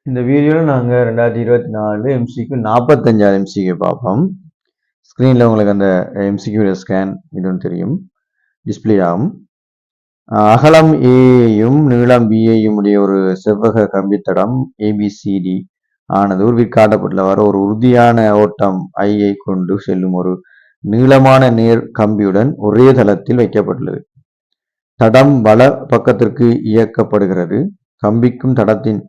இந்த வீடியோவில் நாங்கள் 2024 எம்சிக்கு 45 எம்சிக்கு பார்ப்போம். ஸ்க்ரீனில் உங்களுக்கு அந்த எம்சிக்யூட ஸ்கேன் இதுவும் தெரியும், டிஸ்பிளே ஆகும். அகலம் ஏயும் நீளம் பிஏயும் உடைய ஒரு செவ்வக கம்பித்தடம் ஏபிசிடி ஆனது காட்டப்பட்டுள்ளவாறு ஒரு உறுதியான ஓட்டம் ஐயை கொண்டு செல்லும் ஒரு நீளமான நேர் கம்பியுடன் ஒரே தளத்தில் வைக்கப்பட்டுள்ளது. தடம் வல பக்கத்திற்கு இயக்கப்படுகிறது. கம்பிக்கும் தடத்தின்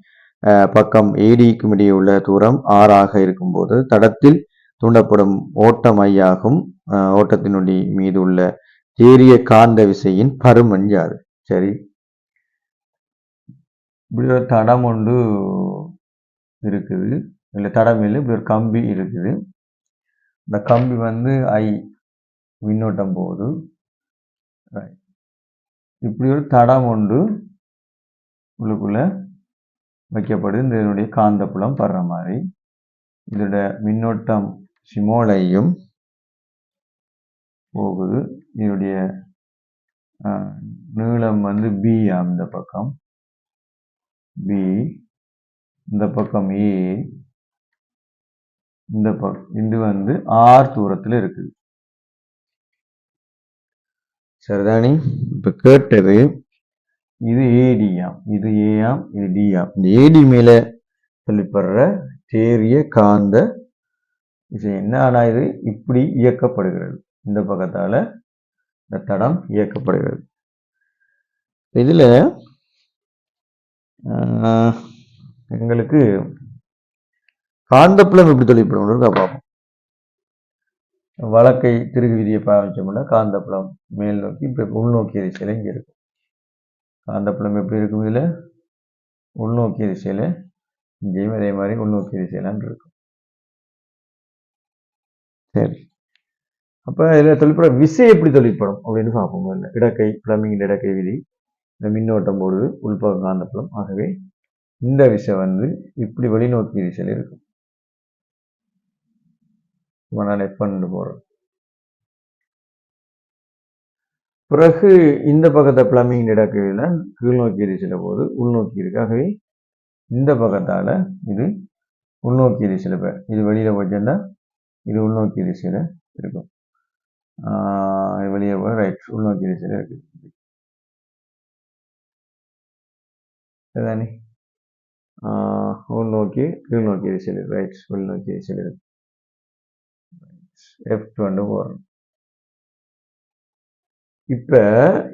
பக்கம் ஏடிக்கும் இடையே உள்ள தூரம் 6 ஆக இருக்கும்போது தடத்தில் தூண்டப்படும் ஓட்டம் ஐயாகும். ஓட்டத்தினுடைய மீது உள்ள தேரிய காந்த விசையின் பருமன் யாது? சரி, இப்படி ஒரு தடம் ஒன்று இருக்குது, இல்லை தடம் இல்லை, இப்படி ஒரு கம்பி இருக்குது. இந்த கம்பி வந்து ஐ மின்னோட்டம் போகுது. இப்படி ஒரு தடம் ஒன்று உள்ளுக்குள்ள வைக்கப்படுது. இதனுடைய காந்தப்புலம் படுற மாதிரி இதோட மின்னோட்டம் சிமோலையும் போகுது. இதனுடைய நீளம் வந்து பி, இந்த பக்கம் பி, இந்த பக்கம் ஏ, இந்த பக்கம் இது வந்து ஆர் தூரத்தில் இருக்குது. சரிதானே? இப்ப கேட்டது இது ஏடியாம், இது ஏஆம், இது டிஆம். இந்த ஏடி மேல சொல்லப்படுற தேரிய காந்த விஷயம் என்ன? ஆனா இது இப்படி இயக்கப்படுகிறது. இந்த பக்கத்தால இந்த தடம் இயக்கப்படுகிறது. இதுல எங்களுக்கு காந்தப்புலம் எப்படி தொழில்படும் பார்ப்போம். வழக்கை திருகு விதியை பாவிச்சோம்னா காந்தப்புலம் மேல் நோக்கி இப்ப உள்நோக்கிய திசையில இங்க இருக்கும். காந்தப்புலம் எப்படி இருக்கும்? இதுல உள்நோக்கிய திசையில, இங்கேயும் அதே மாதிரி உள்நோக்கிய திசையிலான் இருக்கும். சரி, அப்ப இதுல தொழிற்படும் விசை எப்படி தொழிற்படும் அப்படின்னு பார்ப்போம். இல்லை இடக்கை பிளம்பிங் இடக்கை விதி, இந்த மின்னோட்டம் போடுது உள்பக்கம் காந்தப்புலம். ஆகவே இந்த விசை வந்து இப்படி வெளிநோக்கிய திசையில இருக்கும். போறோம். பிறகு இந்த பக்கத்தை பிளம்பிங் இடக்கையில கீழ் நோக்கிய திசையில போது உள்நோக்கி இருக்கு. ஆகவே இந்த பக்கத்தால இது உள்நோக்கிய திசையில, இது வெளியில போச்சுன்னா இது உள்நோக்கிய திசையில இருக்கும். வெளியே போய் ரைட் உள்நோக்கிய திசையில இருக்கு. சரிதானே? உள்நோக்கி கீழ் நோக்கிய திசையில, ரைட் உள்நோக்கிய திசையில இருக்கு. F2 போறோம். இப்ப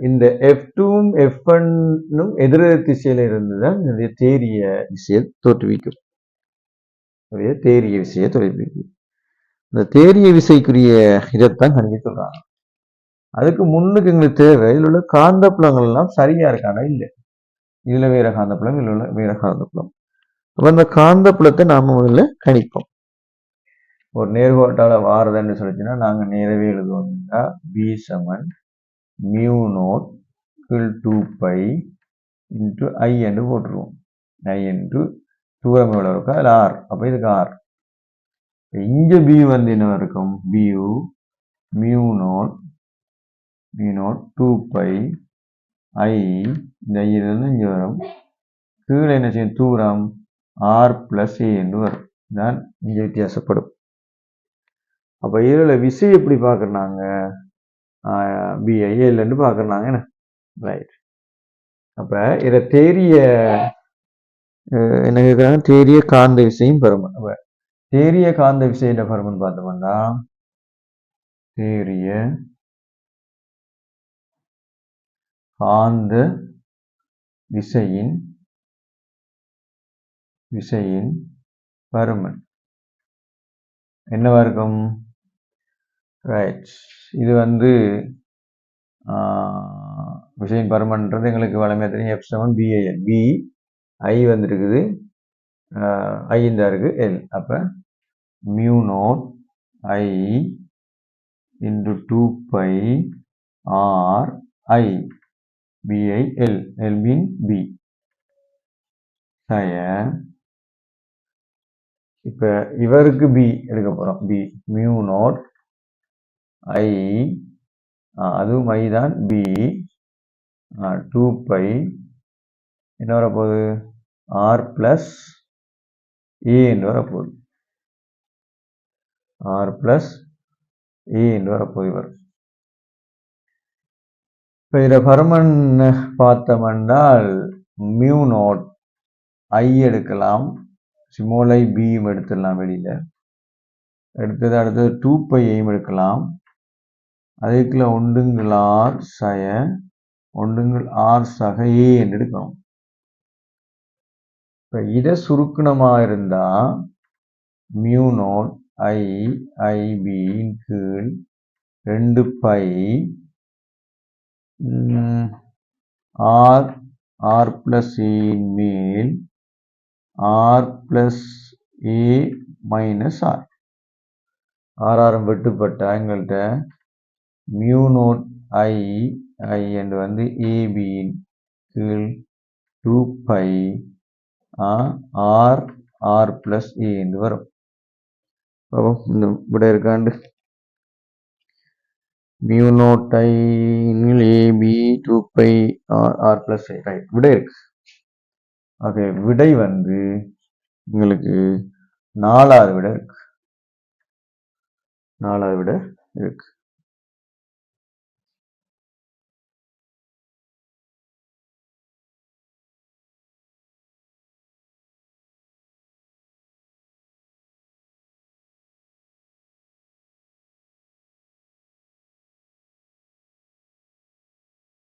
இந்த F2ம் F1ம் எதிரெதிர் திசையில இருந்துதான் இந்த தேரிய விசையை தோற்றுவிக்கும். தேரிய விசையை தோற்றுவிக்கும். இந்த தேரிய விசைக்குரிய இதைத்தான் கணிக்க சொல்றாங்க. அதுக்கு முன்னுக்கு எங்களுக்கு தேவை இதுல உள்ள காந்தப்புலங்கள் எல்லாம் சரியா இருக்கானா இல்லை. இதுல வேற காந்தப்புலம், இதுல உள்ள வேற காந்தப்புலம். அப்ப அந்த காந்தப்புலத்தை நாம முதல்ல கணிப்போம். ஒரு நேர்கோட்டால வாரதுன்னு சொல்லிச்சுன்னா நாங்க நேரவே எழுதுவோம்னா பி சமன் மியூ நோட் கீழ் 2π இன்ட்டு ஐ என்று போட்டுருவோம். ஐ என்று தூரம் எவ்வளவு இருக்கோ அதில் ஆர். அப்ப இதுக்கு ஆர். இங்க பி வந்து என்ன இருக்கும்? பியூ மியூ நோட் 2π ஐ, இந்த ஐ இருந்து இங்க வரும். கீழே என்ன செய்யும்? தூரம் ஆர் பிளஸ் ஏ என்று வரும். தான் இங்க வித்தியாசப்படும். அப்ப இதுல விசை எப்படி பாக்குறாங்க? பிஐஎல் என்று பாக்குறாங்க. ரைட். அப்ப இத தேரிய என்ன கேட்குறாங்க? தேரிய காந்த விசையும் பருமன். அப்ப தேரிய காந்த விசையில பருமன் பார்த்தோம்னா தேரிய காந்த விசையின் பருமன் என்னவா இருக்கும்? ரைட். இது வந்து விசையின் பருமன்றது எங்களுக்கு வளமையா தெரியும். F7 BIL. பி ஐ வந்துருக்குது, ஐ இந்த இருக்கு எல். அப்ப மியூ நோட் ஐ இன்டு 2π ஆர் ஐ BIL. L mean P. இப்ப இவருக்கு பி எடுக்க போறோம். பி மியூ நோட் ஐ, அதுவும் ஐ தான், பி 2π என்ன வரப்போகுது? ஆர் பிளஸ் ஏ என்று வரப்போகுது. ஆர் பிளஸ் ஏ என்று வரப்போகுது வரும். இப்போ இதில் பருமன் பார்த்தோம்னால் மியூ நாட் ஐ எடுக்கலாம், ஸ்மால் ஐ பியும் எடுத்துடலாம் வெளியில். அடுத்தது 2πையும் எடுக்கலாம். அதுக்குள்ள ஒன்றுங்கள் ஆர் சய ஒன்றுங்கள் ஆர் சக ஏ என்று எடுக்கணும். இப்போ இதை சுருக்கணமாக இருந்தால் மியூ நாட் ஐ ஐபியின் கீழ் 2π ஆர் ஆர் பிளஸ் ஏயின் மேல் R plus A minus R. ஆறாரம் வெட்டுப்பட்ட எங்கள்கிட்ட மியூ நோட் ஐ ஐ என்று வந்து ஏபியின் கீழ் 2π ஆர் ஆர் பிளஸ் ஏ என்று வரும். இந்த விட இருக்காண்டு மியூ நோட் ஐ ஏபி 2π ஆர் பிளஸ் ஏ ரைட் விடை இருக்கு. ஓகே, விடை வந்து உங்களுக்கு 4வது விட இருக்கு. 4வது விட இருக்கு.